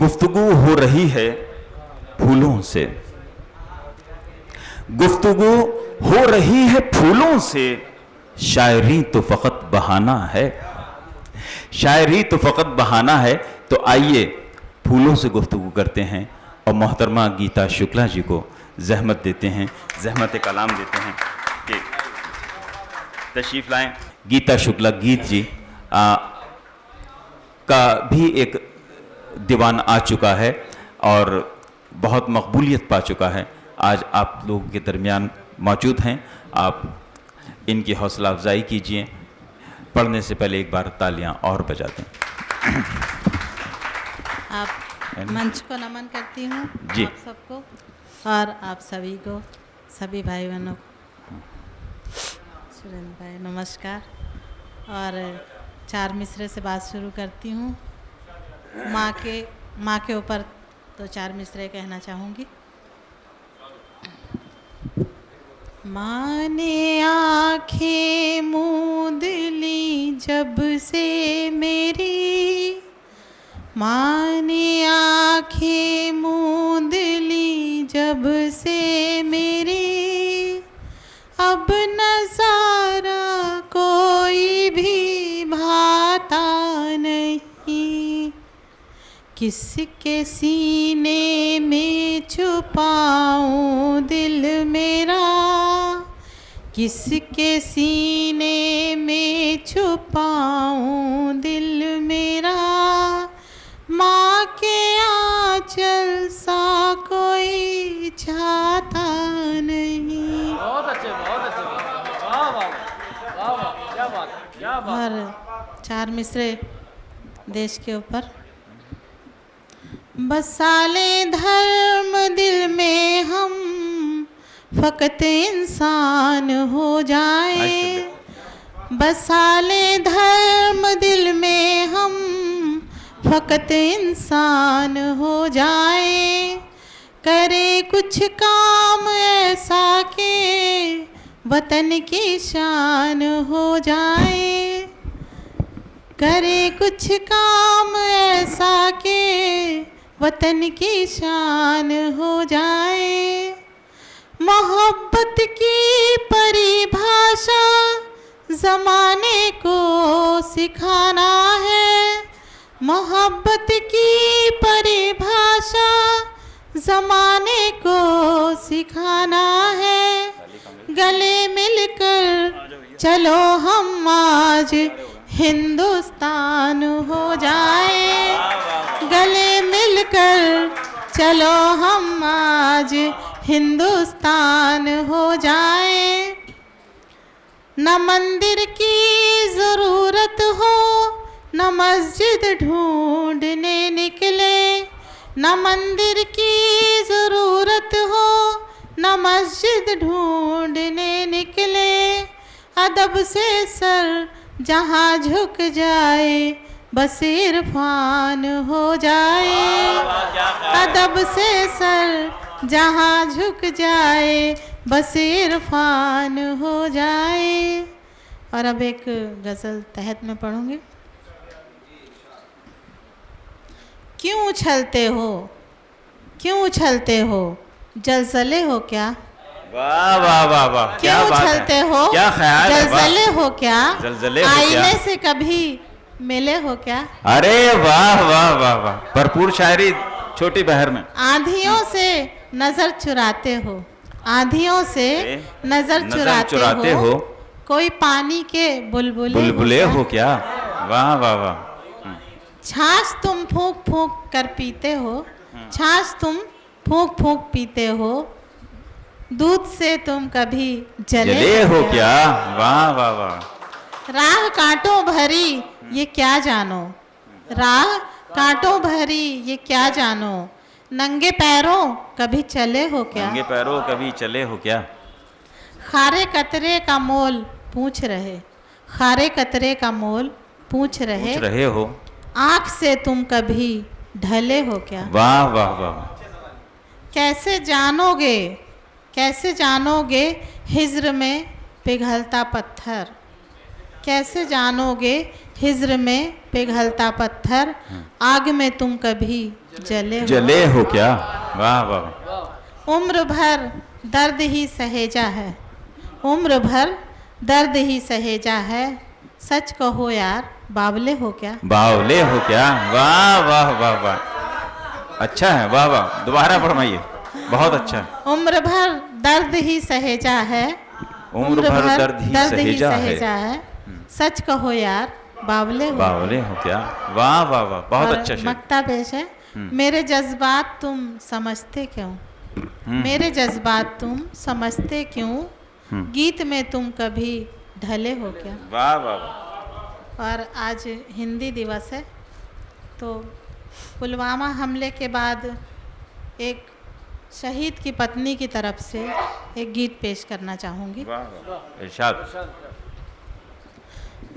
गुफ्तगू हो रही है फूलों से, गुफ्तगू हो रही है फूलों से, शायरी तो फकत बहाना है, शायरी तो फकत बहाना है। तो आइए फूलों से गुफ्तगू करते हैं और मोहतरमा गीता शुक्ला जी को जहमत देते हैं, जहमत कलाम देते हैं कि तशरीफ़ लाएं। गीता शुक्ला गीत जी का भी एक दीवान आ चुका है और बहुत मकबूलियत पा चुका है। आज आप लोगों के दरमियान मौजूद हैं, आप इनकी हौसला अफजाई कीजिए। पढ़ने से पहले एक बार तालियां और बजा दें। आप मंच को नमन करती हूँ जी, आप सबको और आप सभी को, सभी भाई बहनों को। सुरेंद्र भाई नमस्कार। और 4 मिसरे से बात शुरू करती हूँ। माँ के ऊपर तो 4 मिसरे कहना चाहूँगी। माँ ने आँखें मूंद ली जब से मेरी, माँ ने आँखें मूंद ली जब से मेरी, अब नज़ारा कोई भी भाता नहीं, किसके सीने में छुपाऊं दिल मेरा, किसके सीने में छुपाऊं दिल मेरा, माँ के आंचल सा कोई छाता नहीं। बहुत अच्छे, बहुत अच्छे, वाह वाह वाह वाह, क्या बात, क्या बात। और 4 मिसरे देश के ऊपर। बसाले धर्म दिल में हम, फकत इंसान हो जाए, बसाले धर्म दिल में हम, फकत इंसान हो जाए, करे कुछ काम ऐसा के वतन की शान हो जाए, करे कुछ काम ऐसा के वतन की शान हो जाए। मोहब्बत की परिभाषा ज़माने को सिखाना है, मोहब्बत की परिभाषा ज़माने को सिखाना है, गले मिलकर चलो हम आज हिंदुस्तान हो जाए, गले मिलकर चलो हम आज हिंदुस्तान हो जाए। न मंदिर की ज़रूरत हो, न मस्जिद ढूंढने निकले, न मंदिर की ज़रूरत हो, न मस्जिद ढूंढने निकले, अदब से सर जहाँ झुक जाए बस इरफान हो जाए, अदब से सर जहाँ झुक जाए बस इरफान हो जाए। और अब एक गज़ल तहत में पढ़ूंगी। क्यों उछलते हो, क्यों उछलते हो, जलजले हो क्या, वाह वाह वाह वाह, क्यों उछलते हो, क्या ख्याल है, जलजले हो क्या, जलजले हो क्या, आईने से कभी मिले हो क्या। अरे वाह वाह वाह वाह, भरपूर शायरी छोटी बहर में। आंधियों से नजर चुराते हो, आंधियों से नजर चुराते हो, कोई पानी के बुलबुले हो क्या, वाह वाह वाह। छाछ तुम फूंक फूंक कर पीते हो, छाछ तुम फूंक फूंक पीते हो, दूध से तुम कभी जले हो क्या, वाह वाह वाह। राह कांटों भरी ये क्या जानो, राह कांटों भरी ये क्या जानो, नंगे पैरों कभी चले हो क्या, नंगे पैरों कभी चले हो क्या, खारे कतरे का मोल पूछ रहे, खारे कतरे का मोल पूछ रहे हो, आँख से तुम कभी ढले हो क्या। वाह वाह वाह। कैसे जानोगे, कैसे जानोगे हिज्र में पिघलता पत्थर, कैसे जानोगे हिज्र में पिघलता पत्थर, आग में तुम कभी जले हो। जले हो क्या? वाह वाह। उम्र भर दर्द ही सहेजा है, उम्र भर दर्द ही सहेजा है, सच कहो यार बावले हो क्या। बावले हो क्या? वाह वाह वाह वाह, अच्छा है, वाह वाह, दोबारा फरमाइए, बहुत अच्छा है। उम्र भर दर्द ही सहेजा है, उम्र भर दर्द ही सहेजा है, सच कहो यार बावले हो। बावले हो क्या? वाह वाह वाह, बहुत और अच्छा शेर। मक्ता पेश है। मेरे जज्बात तुम समझते क्यों, मेरे जज्बात तुम समझते क्यों, गीत में तुम कभी ढले हो क्या। वाह वाह वाह। और आज हिंदी दिवस है, तो पुलवामा हमले के बाद एक शहीद की पत्नी की तरफ से एक गीत पेश करना चाहूँगी। वाह वाह, इरशाद।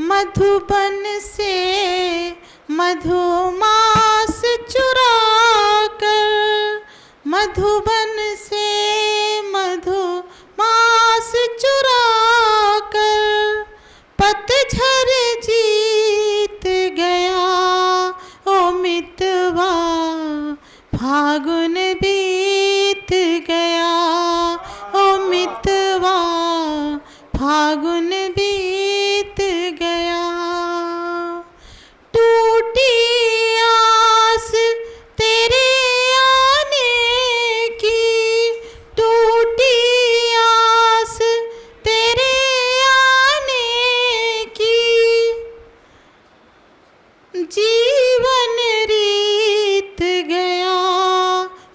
मधुबन से मधुमास चुरा कर, मधुबन से मधुमास चुरा कर, पतझर जीत गया ओ मितवा, फागुन बीत गया ओ मितवा, फागुन बीत गया। टूटी आस तेरे आने की, टूटी आस तेरे आने की, जीवन रीत गया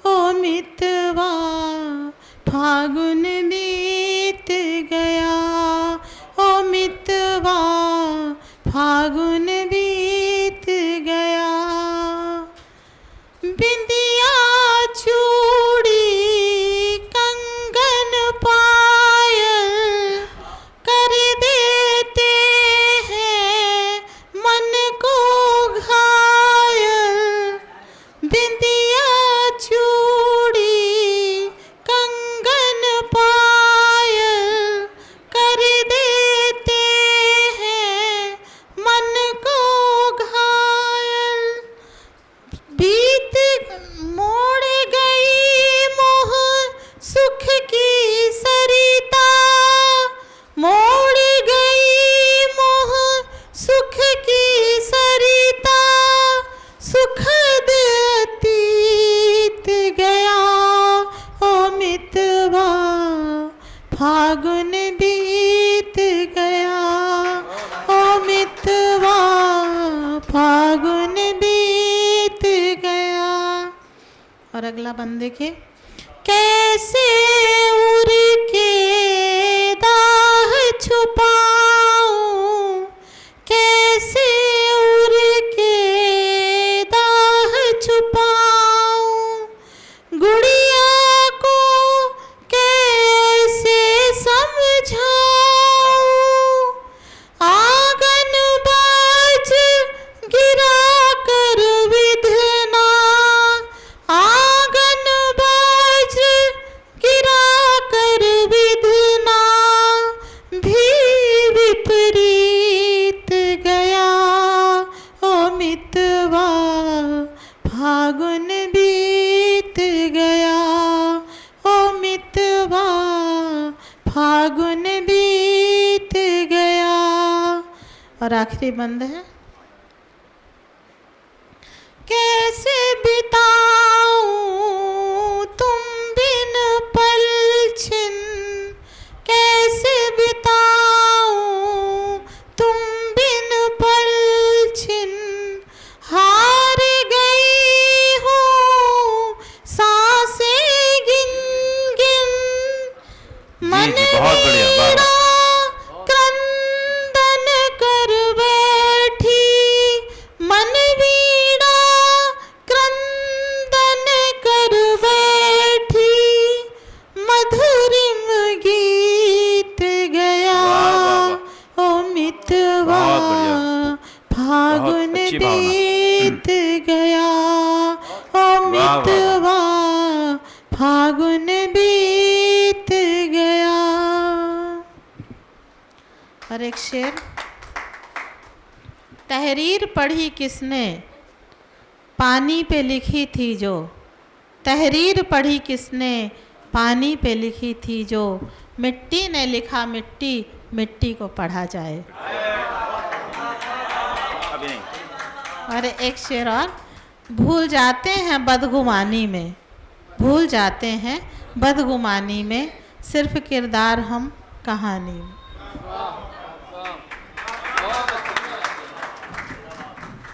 ओ मितवा, फागुन बीत गया ओ मितवा, फागुन बीत गया। बिंदिया चूड़ी कंगन पायल कर देते हैं मन को घायल, बिंदिया चूड़ी कंगन पायल कर देते हैं मन को घायल। बीत मोड़ गई मोह सुख की सरिता, मोड़ गई मोह सुख की सरिता, सुखद अतीत गया ओ मितवा, फागुन बीत गया ओ मितवा, फागुन बीत गया। और अगला बंद देखिए। कैसे उड़ के दाह छुपाऊं, कैसे उड़ के दाह छुपाऊं, गुड़िया को कैसे समझाऊं, आंगन बाज गिरा कर विधना, आंगन बाज गिरा कर विधना, भी विपरीत गया ओ मितवा, फागुन बीत गया ओ मितवा, फागुन बीत गया। और आखिरी बंद है। कैसे बिताऊं तुम बिन पल छिन, कैसे बिताऊं तुम बिन पल छिन, हार गई हूँ सांसें गिन गिन, मन जी, बहुत बढ़िया, वाह, वाह। क्रंदन कर बैठी, मन वीणा क्रंदन कर बैठी, मधुरिम गीत गया वाह, वाह, ओ मितवा, बहुत बढ़िया। फागुन बहुत अच्छी भावना। बीत गया ओ वाह, वाह। मितवा, फागुन बीत गया। और एक शेर। तहरीर पढ़ी किसने, पानी पे लिखी थी जो। तहरीर पढ़ी किसने, पानी पे लिखी थी जो। मिट्टी ने लिखा मिट्टी, मिट्टी को पढ़ा जाए। अभी नहीं। और एक शेर और, भूल जाते हैं बदगुमानी में, भूल जाते हैं बदगुमानी में, सिर्फ किरदार हम कहानी में।